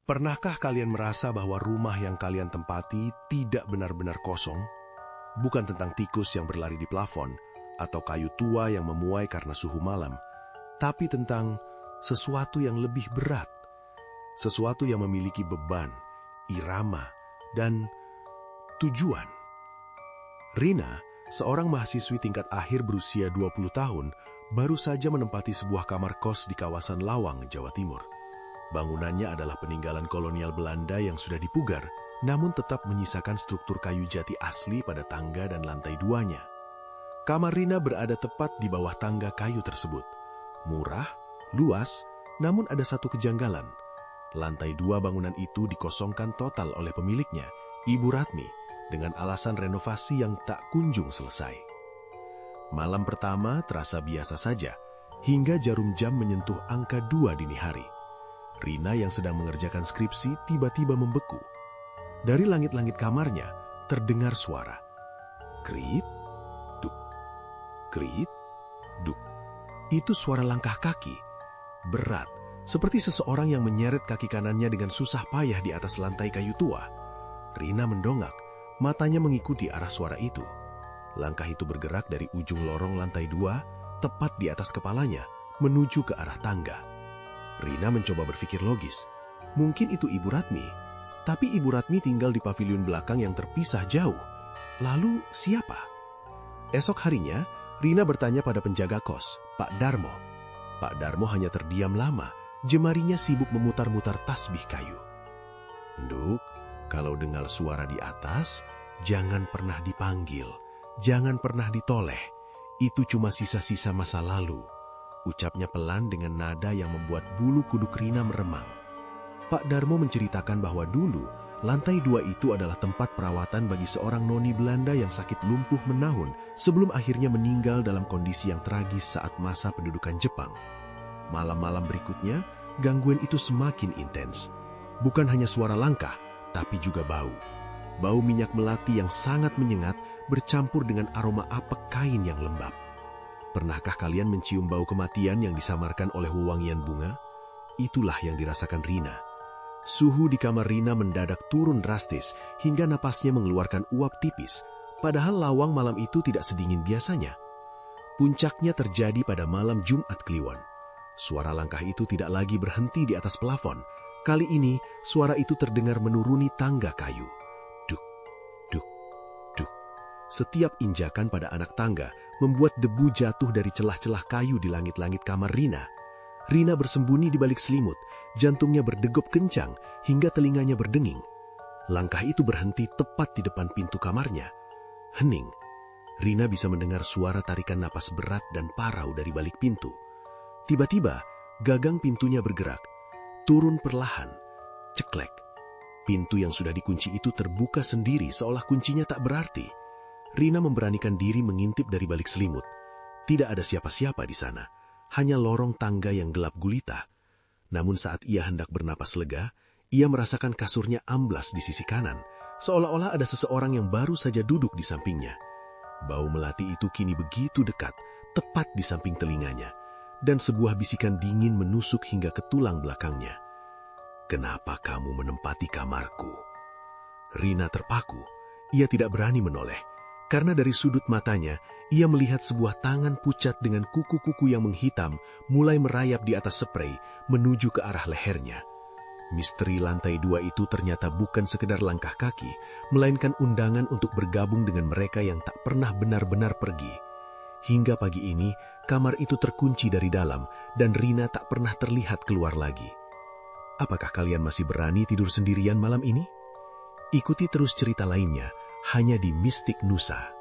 Pernahkah kalian merasa bahwa rumah yang kalian tempati tidak benar-benar kosong? Bukan tentang tikus yang berlari di plafon atau kayu tua yang memuai karena suhu malam, tapi tentang sesuatu yang lebih berat. Sesuatu yang memiliki beban, irama, dan tujuan. Rina, seorang mahasiswi tingkat akhir berusia 20 tahun, baru saja menempati sebuah kamar kos di kawasan Lawang, Jawa Timur. Bangunannya adalah peninggalan kolonial Belanda yang sudah dipugar, namun tetap menyisakan struktur kayu jati asli pada tangga dan lantai duanya. Kamar Rina berada tepat di bawah tangga kayu tersebut. Murah, luas, namun ada satu kejanggalan. Lantai 2 bangunan itu dikosongkan total oleh pemiliknya, Ibu Ratmi, dengan alasan renovasi yang tak kunjung selesai. Malam pertama terasa biasa saja, hingga jarum jam menyentuh angka 2 dini hari. Rina yang sedang mengerjakan skripsi tiba-tiba membeku. Dari langit-langit kamarnya terdengar suara. Krit, duk, krit, duk. Itu suara langkah kaki. Berat, seperti seseorang yang menyeret kaki kanannya dengan susah payah di atas lantai kayu tua. Rina mendongak, matanya mengikuti arah suara itu. Langkah itu bergerak dari ujung lorong lantai 2, tepat di atas kepalanya, menuju ke arah tangga. Rina mencoba berpikir logis. Mungkin itu Ibu Ratmi, tapi Ibu Ratmi tinggal di pavilion belakang yang terpisah jauh. Lalu siapa? Esok harinya, Rina bertanya pada penjaga kos, Pak Darmo. Pak Darmo hanya terdiam lama, jemarinya sibuk memutar-mutar tasbih kayu. Nduk, kalau dengar suara di atas, jangan pernah dipanggil, jangan pernah ditoleh. Itu cuma sisa-sisa masa lalu. Ucapnya pelan dengan nada yang membuat bulu kuduk Rina meremang. Pak Darmo menceritakan bahwa dulu, lantai 2 itu adalah tempat perawatan bagi seorang noni Belanda yang sakit lumpuh menahun sebelum akhirnya meninggal dalam kondisi yang tragis saat masa pendudukan Jepang. Malam-malam berikutnya, gangguan itu semakin intens. Bukan hanya suara langkah, tapi juga bau. Bau minyak melati yang sangat menyengat bercampur dengan aroma apek kain yang lembab. Pernahkah kalian mencium bau kematian yang disamarkan oleh wewangian bunga? Itulah yang dirasakan Rina. Suhu di kamar Rina mendadak turun drastis hingga napasnya mengeluarkan uap tipis, padahal Lawang malam itu tidak sedingin biasanya. Puncaknya terjadi pada malam Jumat Kliwon. Suara langkah itu tidak lagi berhenti di atas plafon. Kali ini, suara itu terdengar menuruni tangga kayu. Duk, duk, duk. Setiap injakan pada anak tangga membuat debu jatuh dari celah-celah kayu di langit-langit kamar Rina. Rina bersembunyi di balik selimut, jantungnya berdegup kencang hingga telinganya berdenging. Langkah itu berhenti tepat di depan pintu kamarnya. Hening. Rina bisa mendengar suara tarikan napas berat dan parau dari balik pintu. Tiba-tiba, gagang pintunya bergerak. Turun perlahan. Ceklek. Pintu yang sudah dikunci itu terbuka sendiri seolah kuncinya tak berarti. Rina memberanikan diri mengintip dari balik selimut. Tidak ada siapa-siapa di sana, hanya lorong tangga yang gelap gulita. Namun saat ia hendak bernapas lega, ia merasakan kasurnya amblas di sisi kanan, seolah-olah ada seseorang yang baru saja duduk di sampingnya. Bau melati itu kini begitu dekat, tepat di samping telinganya, dan sebuah bisikan dingin menusuk hingga ke tulang belakangnya. Kenapa kamu menempati kamarku? Rina terpaku, ia tidak berani menoleh. Karena dari sudut matanya, ia melihat sebuah tangan pucat dengan kuku-kuku yang menghitam mulai merayap di atas sprei menuju ke arah lehernya. Misteri lantai 2 itu ternyata bukan sekedar langkah kaki, melainkan undangan untuk bergabung dengan mereka yang tak pernah benar-benar pergi. Hingga pagi ini, kamar itu terkunci dari dalam dan Rina tak pernah terlihat keluar lagi. Apakah kalian masih berani tidur sendirian malam ini? Ikuti terus cerita lainnya hanya di Mistik Nusa.